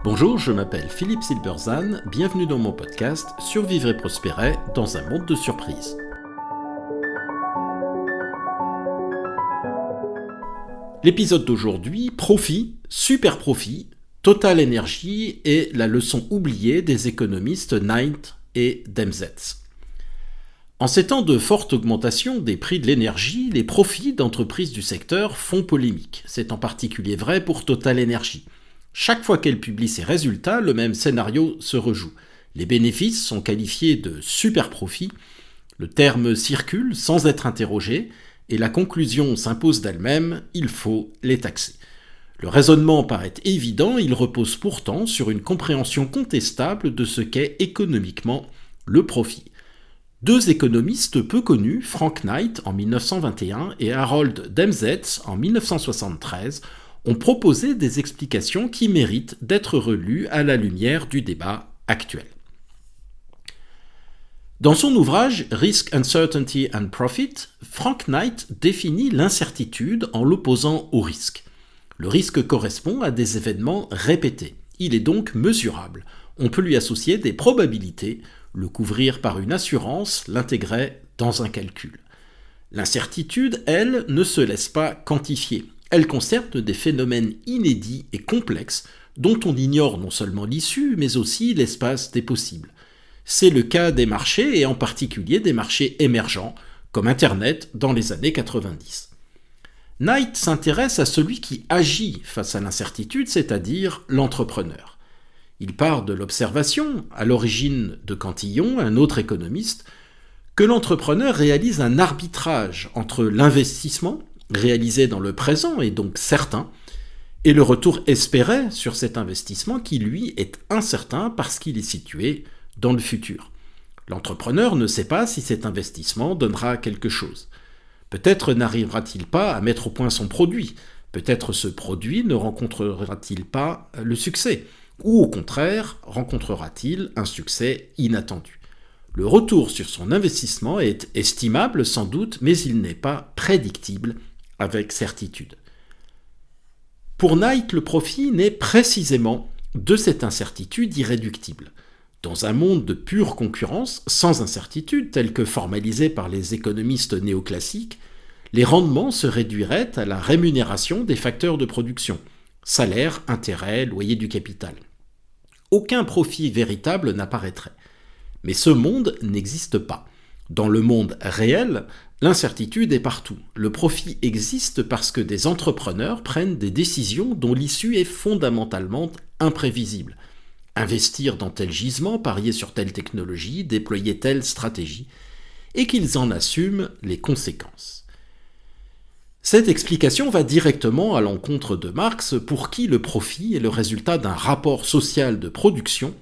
Bonjour, je m'appelle Philippe Silberzan, bienvenue dans mon podcast Survivre et prospérer dans un monde de surprises. L'épisode d'aujourd'hui, profit, super profit, Total Energy et la leçon oubliée des économistes Knight et Demsetz. En ces temps de forte augmentation des prix de l'énergie, les profits d'entreprises du secteur font polémique. C'est en particulier vrai pour Total Energy. Chaque fois qu'elle publie ses résultats, le même scénario se rejoue. Les bénéfices sont qualifiés de super profit, le terme circule sans être interrogé, et la conclusion s'impose d'elle-même, il faut les taxer. Le raisonnement paraît évident, il repose pourtant sur une compréhension contestable de ce qu'est économiquement le profit. Deux économistes peu connus, Frank Knight en 1921 et Harold Demsetz en 1973, ont proposé des explications qui méritent d'être relues à la lumière du débat actuel. Dans son ouvrage Risk, Uncertainty and Profit, Frank Knight définit l'incertitude en l'opposant au risque. Le risque correspond à des événements répétés. Il est donc mesurable. On peut lui associer des probabilités, le couvrir par une assurance, l'intégrer dans un calcul. L'incertitude, elle, ne se laisse pas quantifier. Elle concerne des phénomènes inédits et complexes dont on ignore non seulement l'issue, mais aussi l'espace des possibles. C'est le cas des marchés et en particulier des marchés émergents, comme Internet dans les années 90. Knight s'intéresse à celui qui agit face à l'incertitude, c'est-à-dire l'entrepreneur. Il part de l'observation, à l'origine de Cantillon, un autre économiste, que l'entrepreneur réalise un arbitrage entre l'investissement, réalisé dans le présent et donc certain, et le retour espéré sur cet investissement qui, lui, est incertain parce qu'il est situé dans le futur. L'entrepreneur ne sait pas si cet investissement donnera quelque chose. Peut-être n'arrivera-t-il pas à mettre au point son produit, peut-être ce produit ne rencontrera-t-il pas le succès, ou au contraire, rencontrera-t-il un succès inattendu. Le retour sur son investissement est estimable sans doute, mais il n'est pas prédictible avec certitude. Pour Knight, le profit naît précisément de cette incertitude irréductible. Dans un monde de pure concurrence, sans incertitude, tel que formalisé par les économistes néoclassiques, les rendements se réduiraient à la rémunération des facteurs de production, salaire, intérêt, loyer du capital. Aucun profit véritable n'apparaîtrait. Mais ce monde n'existe pas. Dans le monde réel, l'incertitude est partout. Le profit existe parce que des entrepreneurs prennent des décisions dont l'issue est fondamentalement imprévisible. Investir dans tel gisement, parier sur telle technologie, déployer telle stratégie, et qu'ils en assument les conséquences. Cette explication va directement à l'encontre de Marx, pour qui le profit est le résultat d'un rapport social de production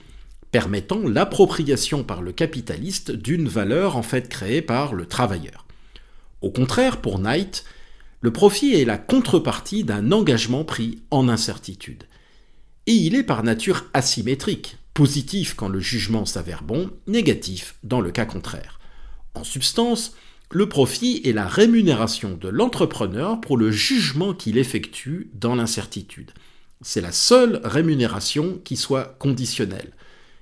permettant l'appropriation par le capitaliste d'une valeur en fait créée par le travailleur. Au contraire, pour Knight, le profit est la contrepartie d'un engagement pris en incertitude. Et il est par nature asymétrique, positif quand le jugement s'avère bon, négatif dans le cas contraire. En substance, le profit est la rémunération de l'entrepreneur pour le jugement qu'il effectue dans l'incertitude. C'est la seule rémunération qui soit conditionnelle.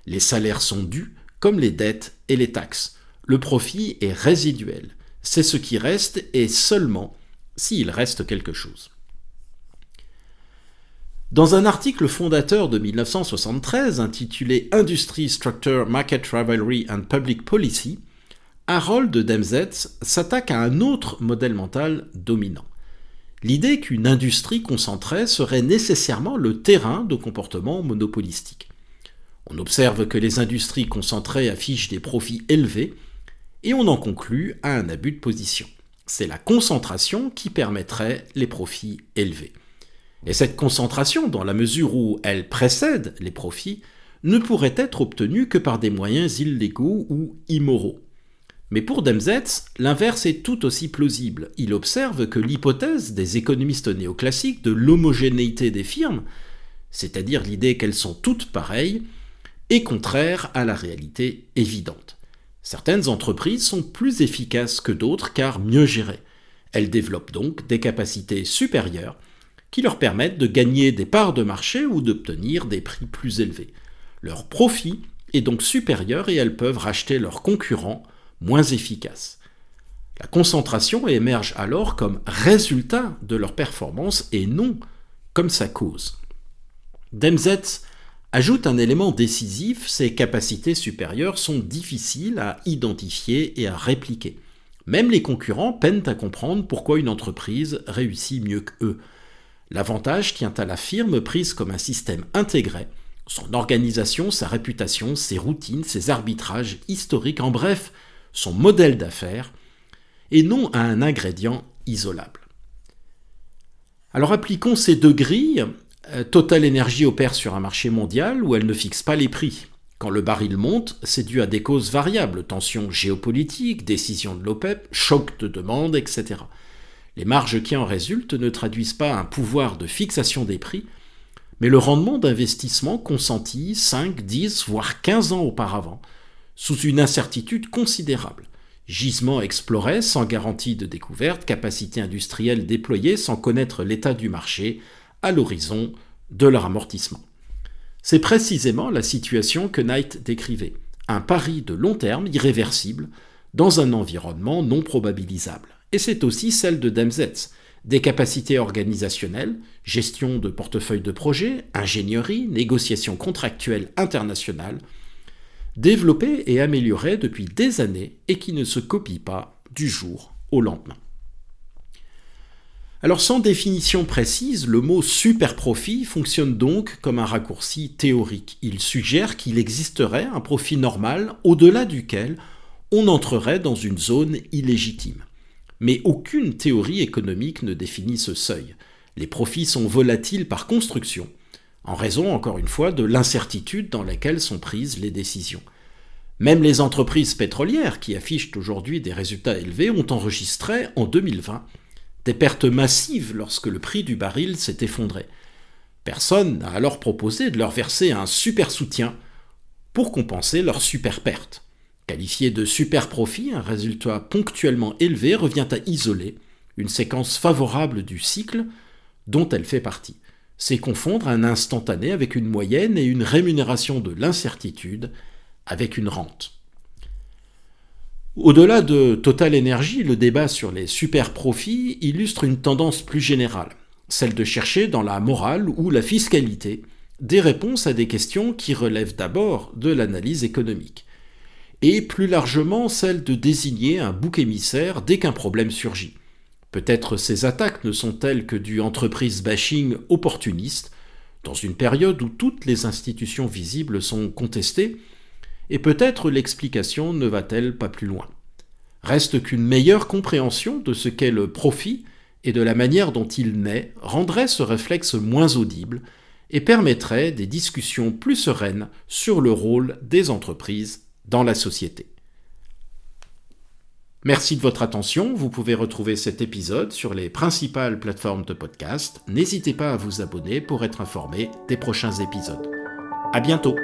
Les salaires sont dus, comme les dettes et les taxes. Le profit est résiduel. C'est ce qui reste et seulement s'il reste quelque chose. Dans un article fondateur de 1973 intitulé Industry Structure, Market Rivalry and Public Policy, Harold Demsetz s'attaque à un autre modèle mental dominant. L'idée qu'une industrie concentrée serait nécessairement le terrain de comportements monopolistiques. On observe que les industries concentrées affichent des profits élevés et on en conclut à un abus de position. C'est la concentration qui permettrait les profits élevés. Et cette concentration, dans la mesure où elle précède les profits, ne pourrait être obtenue que par des moyens illégaux ou immoraux. Mais pour Demsetz, l'inverse est tout aussi plausible. Il observe que l'hypothèse des économistes néoclassiques de l'homogénéité des firmes, c'est-à-dire l'idée qu'elles sont toutes pareilles, est contraire à la réalité évidente. Certaines entreprises sont plus efficaces que d'autres car mieux gérées. Elles développent donc des capacités supérieures qui leur permettent de gagner des parts de marché ou d'obtenir des prix plus élevés. Leur profit est donc supérieur et elles peuvent racheter leurs concurrents moins efficaces. La concentration émerge alors comme résultat de leur performance et non comme sa cause. Demsetz ajoute un élément décisif, ces capacités supérieures sont difficiles à identifier et à répliquer. Même les concurrents peinent à comprendre pourquoi une entreprise réussit mieux qu'eux. L'avantage tient à la firme prise comme un système intégré, son organisation, sa réputation, ses routines, ses arbitrages historiques, en bref, son modèle d'affaires, et non à un ingrédient isolable. Alors appliquons ces deux grilles. Total Energy opère sur un marché mondial où elle ne fixe pas les prix. Quand le baril monte, c'est dû à des causes variables, tensions géopolitiques, décisions de l'OPEP, chocs de demande, etc. Les marges qui en résultent ne traduisent pas un pouvoir de fixation des prix, mais le rendement d'investissement consenti 5, 10, voire 15 ans auparavant, sous une incertitude considérable. Gisements explorés sans garantie de découverte, capacité industrielle déployée sans connaître l'état du marché à l'horizon de leur amortissement. C'est précisément la situation que Knight décrivait, un pari de long terme irréversible dans un environnement non probabilisable. Et c'est aussi celle de Demsetz, des capacités organisationnelles, gestion de portefeuille de projets, ingénierie, négociation contractuelle internationale, développées et améliorées depuis des années et qui ne se copient pas du jour au lendemain. Alors sans définition précise, le mot superprofit fonctionne donc comme un raccourci théorique. Il suggère qu'il existerait un profit normal au-delà duquel on entrerait dans une zone illégitime. Mais aucune théorie économique ne définit ce seuil. Les profits sont volatiles par construction, en raison, encore une fois, de l'incertitude dans laquelle sont prises les décisions. Même les entreprises pétrolières, qui affichent aujourd'hui des résultats élevés, ont enregistré en 2020 des pertes massives lorsque le prix du baril s'est effondré. Personne n'a alors proposé de leur verser un super soutien pour compenser leurs super pertes. Qualifié de super profit, un résultat ponctuellement élevé revient à isoler une séquence favorable du cycle dont elle fait partie. C'est confondre un instantané avec une moyenne et une rémunération de l'incertitude avec une rente. Au-delà de Total Energy, le débat sur les super profits illustre une tendance plus générale, celle de chercher dans la morale ou la fiscalité des réponses à des questions qui relèvent d'abord de l'analyse économique, et plus largement celle de désigner un bouc émissaire dès qu'un problème surgit. Peut-être ces attaques ne sont-elles que du entreprise bashing opportuniste, dans une période où toutes les institutions visibles sont contestées, et peut-être l'explication ne va-t-elle pas plus loin. Reste qu'une meilleure compréhension de ce qu'est le profit et de la manière dont il naît rendrait ce réflexe moins audible et permettrait des discussions plus sereines sur le rôle des entreprises dans la société. Merci de votre attention, vous pouvez retrouver cet épisode sur les principales plateformes de podcast. N'hésitez pas à vous abonner pour être informé des prochains épisodes. À bientôt.